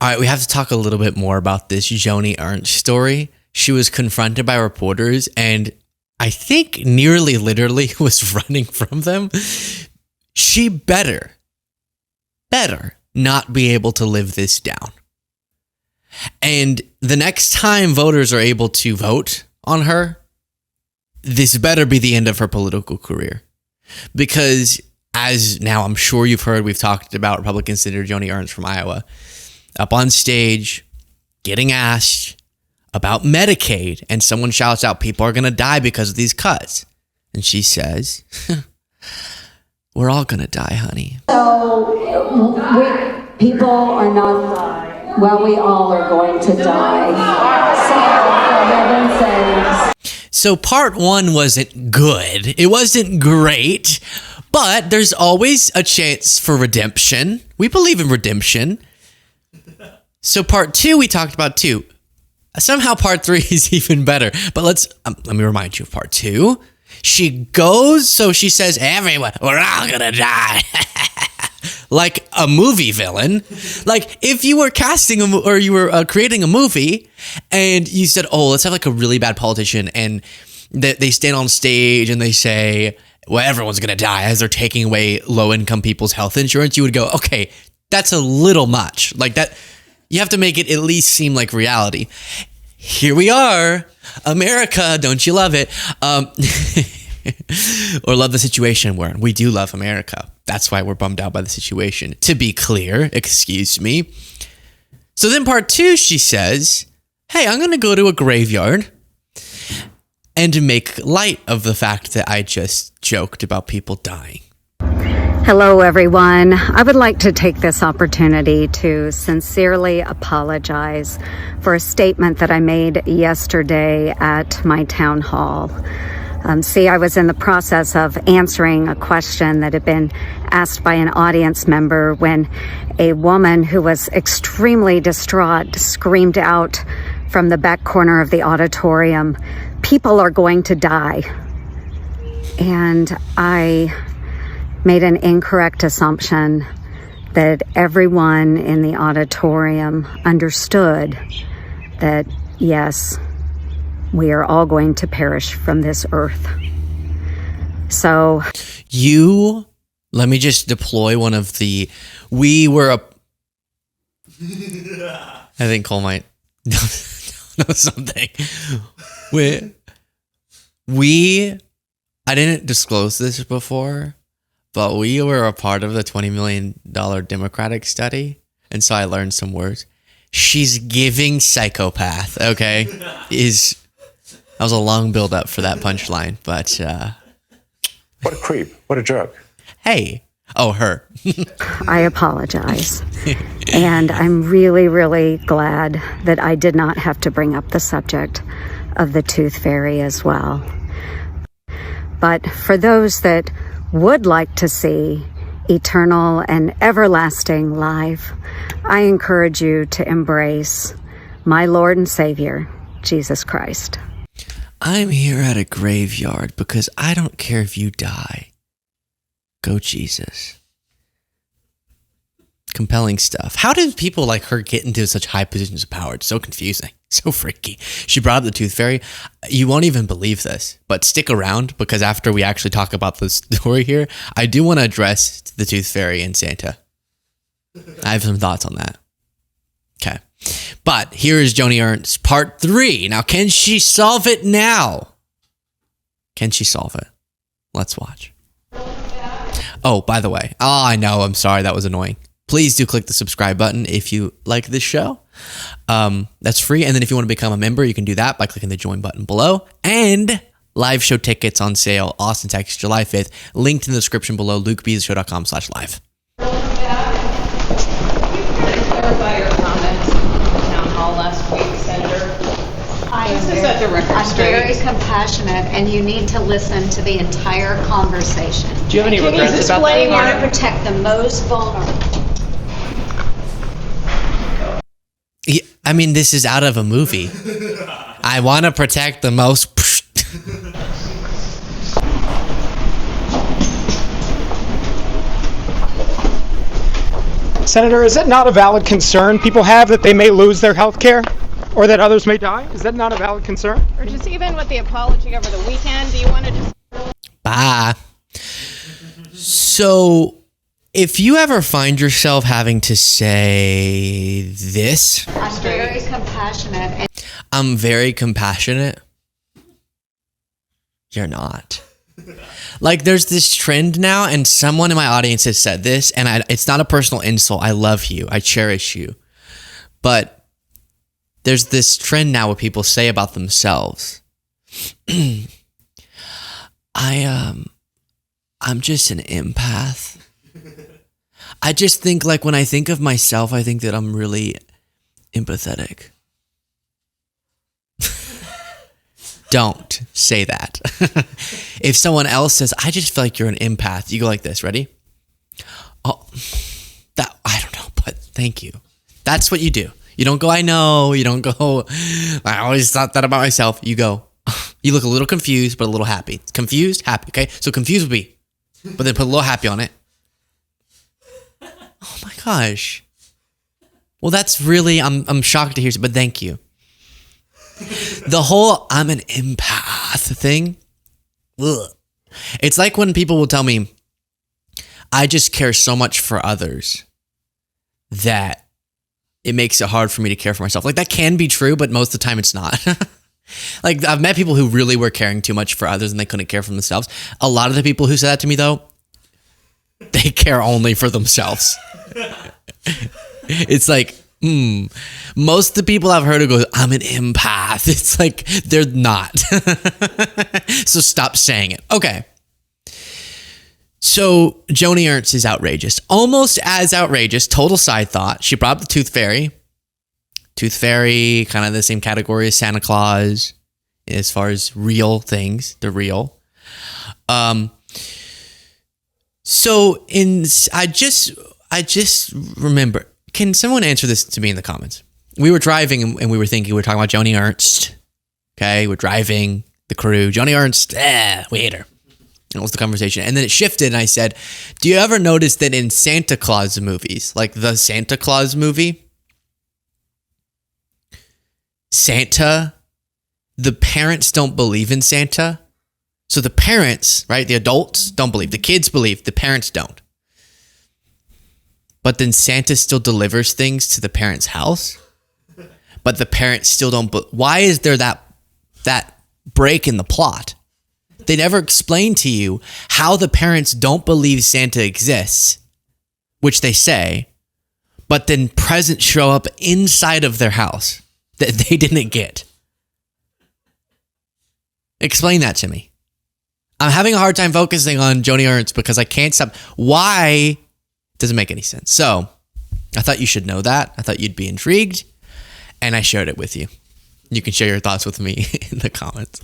All right, we have to talk a little bit more about this Joni Ernst story. She was confronted by reporters and I think nearly literally was running from them. She better not be able to live this down. And the next time voters are able to vote on her, this better be the end of her political career. Because as now I'm sure you've heard, we've talked about Republican Senator Joni Ernst from Iowa up on stage getting asked about Medicaid, and someone shouts out, people are going to die because of these cuts. And she says, we're all going to die, honey. So people are not, well, we all are going to die. So, for heaven's sakes. So part one wasn't good. It wasn't great, but there's always a chance for redemption. We believe in redemption. So part two, we talked about too. Somehow part three is even better. But let me remind you of part two. She goes, so she says, everyone, we're all gonna die. Like a movie villain. Like if you were casting or you were creating a movie and you said, oh, let's have like a really bad politician, and they stand on stage and they say, well, everyone's gonna die as they're taking away low-income people's health insurance, you would go, okay, that's a little much. Like that, you have to make it at least seem like reality. Here we are, America, don't you love it? Or love the situation we're in. We do love America. That's why we're bummed out by the situation. To be clear, excuse me. So then part two, she says, hey, I'm going to go to a graveyard and make light of the fact that I just joked about people dying. Hello, everyone. I would like to take this opportunity to sincerely apologize for a statement that I made yesterday at my town hall. I was in the process of answering a question that had been asked by an audience member when a woman who was extremely distraught screamed out from the back corner of the auditorium, "People are going to die." And I made an incorrect assumption that everyone in the auditorium understood that, yes, we are all going to perish from this earth. So let me just deploy one of the, I think Cole might know something. I didn't disclose this before, but we were a part of the $20 million Democratic study. And so I learned some words. She's giving psychopath, okay? That was a long build up for that punchline, but what a creep. What a jerk. Hey. Oh, her. I apologize. And I'm really, really glad that I did not have to bring up the subject of the tooth fairy as well. But for those that would like to see eternal and everlasting life, I encourage you to embrace my Lord and Savior, Jesus Christ. I'm here at a graveyard because I don't care if you die. Go Jesus. Compelling stuff. How did people like her get into such high positions of power? It's so confusing. So freaky. She brought up the tooth fairy. You won't even believe this, but stick around because after we actually talk about the story here, I do want to address the tooth fairy and Santa. I have some thoughts on that. Okay. But here is Joni Ernst, part 3. Now, can she solve it now? Can she solve it? Let's watch. Oh, by the way. Oh, I know. I'm sorry. That was annoying. Please do click the subscribe button if you like this show. That's free. And then if you want to become a member, you can do that by clicking the join button below. And live show tickets on sale, Austin, Texas, July 5th. Linked in the description below, lukebezoshow.com/live. Clarify your comments at town hall last week, Senator. This is at the record I'm straight. very compassionate, and you need to listen to the entire conversation. Do you have any regrets about We that? want to protect the most vulnerable. Yeah, I mean, this is out of a movie. I want to protect the most. Senator, is it not a valid concern people have that they may lose their health care or that others may die? Is that not a valid concern? Or just even with the apology over the weekend, do you want to just... Bye. So, if you ever find yourself having to say this, I'm very compassionate and I'm very compassionate, you're not. Like, there's this trend now, and someone in my audience has said this, and it's not a personal insult. I love you. I cherish you. But there's this trend now where people say about themselves, I'm just an empath. I just think, like, when I think of myself, I think that I'm really empathetic. Don't say that. If someone else says, I just feel like you're an empath, you go like this. Ready? Oh, that, I don't know, but thank you. That's what you do. You don't go, I know. You don't go, I always thought that about myself. You go, you look a little confused, but a little happy. Confused, happy. Okay. So confused would be, but then put a little happy on it. Oh my gosh. Well, that's really, I'm shocked to hear, but thank you. The whole I'm an empath thing, ugh. It's like when people will tell me, I just care so much for others that it makes it hard for me to care for myself. Like, that can be true, but most of the time it's not. Like, I've met people who really were caring too much for others and they couldn't care for themselves. A lot of the people who said that to me, though, they care only for themselves. It's like, most of the people I've heard who go, I'm an empath. It's like, they're not. So stop saying it. Okay. So Joni Ernst is outrageous. Almost as outrageous, total side thought. She brought up the Tooth Fairy. Tooth Fairy, kind of the same category as Santa Claus as far as real things. They're real. So I just remember, can someone answer this to me in the comments? We were driving and we were thinking, we were talking about Joni Ernst. Okay, we're driving, the crew. Joni Ernst, we hate her. That was the conversation. And then it shifted and I said, do you ever notice that in Santa Claus movies, like the Santa Claus movie, Santa, the parents don't believe in Santa. So the parents, right, the adults don't believe. The kids believe, the parents don't. But then Santa still delivers things to the parents' house. But the parents still don't. Why is there that break in the plot? They never explain to you how the parents don't believe Santa exists, which they say, but then presents show up inside of their house that they didn't get. Explain that to me. I'm having a hard time focusing on Joni Ernst because I can't stop. Why? Doesn't make any sense. So I thought you should know that. I thought you'd be intrigued, and I shared it with you. You can share your thoughts with me in the comments.